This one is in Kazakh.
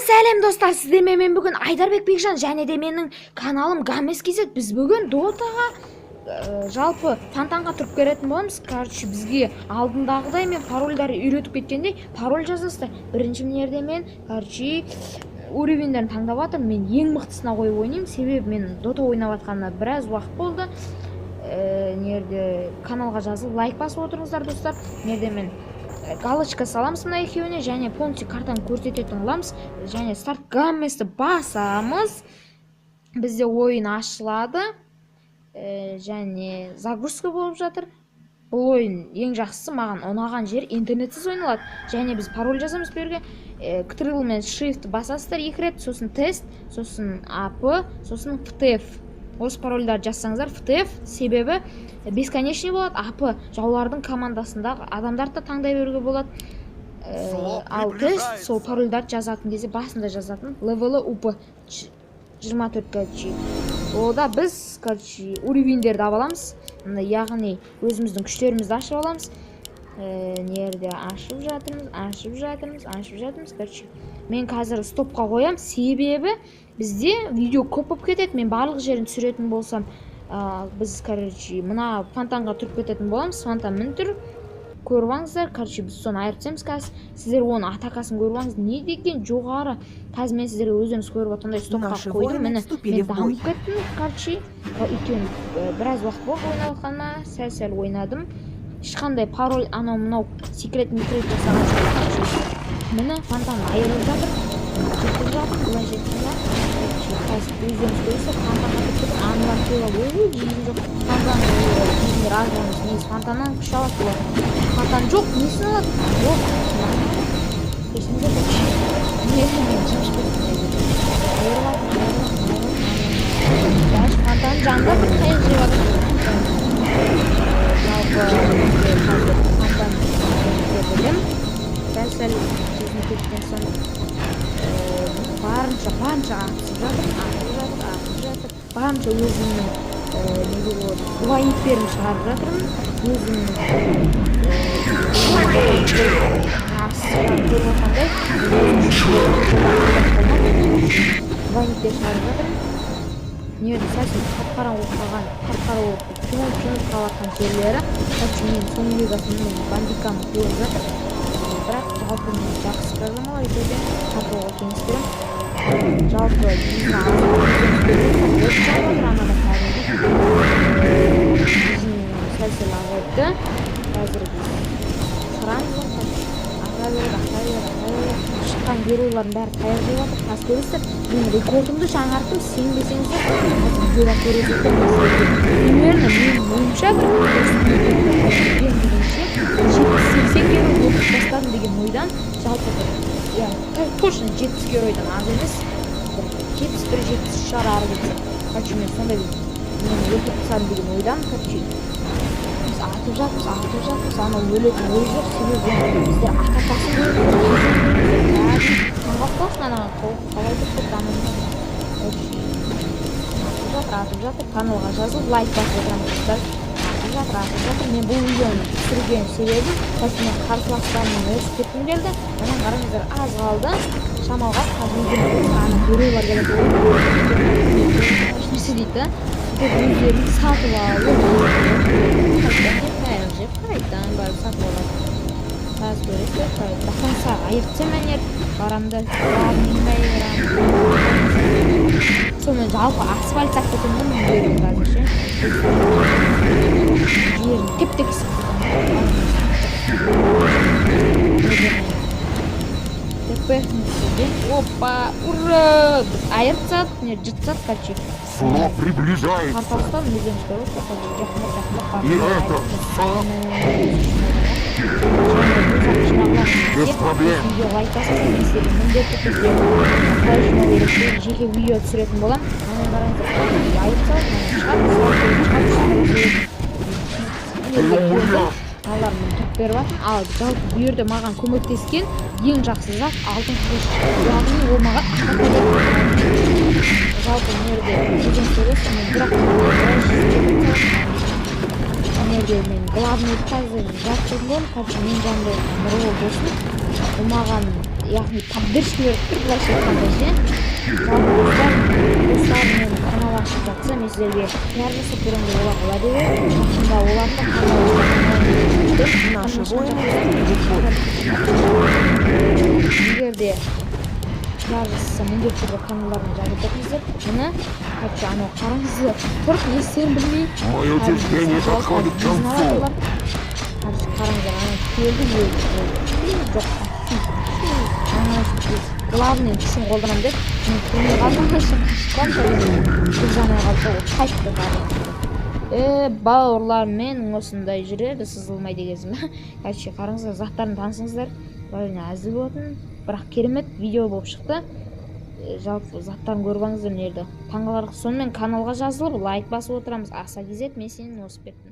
Сәлем достар, сіздермен мен бүгін Айдарбек Бекжан және де менің каналым Гамес KZ. Біз бүгін Дотаға жалпы фонтанға тұрып келетін боламыз. Короче, бізге алдындағыдай мен парольдарды үйретіп кеткендей пароль жазасыздар. Бірінші мінерде мен уровендерін таңдап жатырмын. Мен ең мықтысына қойып ойнаймын, себебі мен Дота ойнап жатқанына біраз уақыт болды. Каналға жазылып лайк басып отырыңыздар достар. Мен галочка саламыз мына екеуіне, және полностью картаны көрсететін боламыз, және старт гамместі басамыз. Бізде ойын ашылады, және загрузка болып жатыр. Бұл ойын ең жақсысы, маған ұнаған жер интернетсіз ойналады, және біз пароль жазамыз берге. Ctrl мен Shift басасыздар 2 рет, сосын тест, сосын AP, сосын FTF. Осы парольдарды жазсаңыздар FTF, себебі бесконечный болады. AP жаулардың командасындағы адамдарды таңдай беруге болады. Ал тест сол парольдарды жазатын кезде басында жазатын левелі UP 24. Ода біз уровендерді аламыз, яғни өзіміздің күштерімізді ашып аламыз. Ашып жатырмыз. Мен қазір стопқа қоям, себебі бізде видео көп болып кетеді. Мен барлық жерін түсіретін болсам, біз мына фонтанға тұрып кететін боламыз. Фонтан мін тұр көріп алыңыздар. Біз соны айыртсамыз қазір. Сіздер оның атакасын көріп алыңыз. Не деген жоғары. Қазір мен сіздерге өздеріңіз көріп отқандай стопқа қойдым. Мен дамып кеттім. Өйткені біраз уақыт болды ойнап отқаныма, сәл ойнадым. Ешқандай пароль анау-мынау секрет жасаған жоқ. Міне фонтан айырылып жатыр. Бұлай жеткізіп қазір өздеріңіз көресіздер. Фонтанға кетіп анылар қойып жейін жоқ. Фонтан аз болмыз. Несі фонтаннан күш алады бұлар. Фонтан жоқ, несін алады? Жоқ. Есімде бұл жұмыс көріп фонтан жанында бір қайық жеп жатыр. Фонтан сәл кезіне кеткен соң барынша артып жатыр. Барынша өзімнің дуайниктерін шығарып жатырмын. Өзімнің көріп отқандай дуайниктер шығарып жатырмын. Сәсін қап-қара оқыған, көңіл қалатқан жерлері. Мен соның лигасының бандикам көріп жатыр. Бірақ жалпы мен жақсы программалар етуден қатыруға кеңес берем. Жалпы біздің сәл ағайыпты. Қазір шыққан геройлардың бәрі таяқ жеп жатыр. Қазір көресіздер, мен рекордымды жаңарттым, сенбесеңіздер, видеодан көресіздер. Примерно менің ойымша 70-80 герой оқып бастадым деген ойдан, жалпы точно 70 геройдан аз емес, 71-70 шығар ары кетсе. Мен сондай мен өлтіріп тастадым деген ойдан, біз атып жатырмыз, анау өлетін ой жоқ, себебі біздер атақасын қаңғаппасын анаған қалай тұрып дамында. Атып жатыр, каналға жазылып, лайк басып отырамыздар. Атып жатыр. Мен бұл видеоны түсірген себебім, мен қарсыластарыммен өсіп кеткім келді. Онан қараңыздар, аз қалды. Шамалға геройлар келеді. Ешнәрсе дейді. Өздерін сатып алып, қайттан барып сатып алады. Қазір көресіздер, бақанса айыртсам әнер барамды, сонымен жалпы асфальт сақ кетемін үйдерім қазір. Жерін кеп-тек сақ кетемін. Опа, ура! Айыртсат, жытсат, качи. Фло приближается. Порталстан өздеріңіз көресіздер, И это без проблем. Жеке видео түсіретін болам. Талармен топ беріп атым. Ал жалпы бұл жерде маған көмектескен ең жақсы зат алтын күреш. Яғни ол маған жалпы мерде деген көресін, мен бірақ мен главный қазір жатырым болым, мен жанды нұрғыл болсын. Ол маған яғни поддержка беріп тұр былайша айтқанда ше. Жалпы достар мен канал ашып жатса мен сіздерге пиар жасап беремін деп оларға уәде бердім. Жақында олардың да егер де пиар жасаса міндетті түрде каналдарына жазып беріңіздер. Міне короче анау қараңыздар, тұрып не істерін білмей Мое терпение подходит к концу. қараңыздар, ана келді жоқ главный күшін қолданамын деп мен көрмей қалдым көп жанай қалса ол қайтты бауырлар менің осындай жүреді сызылмайды кезім. Короче қараңыздар, заттарын танысыңыздар. Әрине әзіл болатын, бірақ керемет видео болып шықты. Жалпы заттарын көріп алыңыздар, мына жерде таңғаларлық. Сонымен каналға жазылып лайк басып отырамыз. Аса кезет, мен сенің Нұрсыппекпін.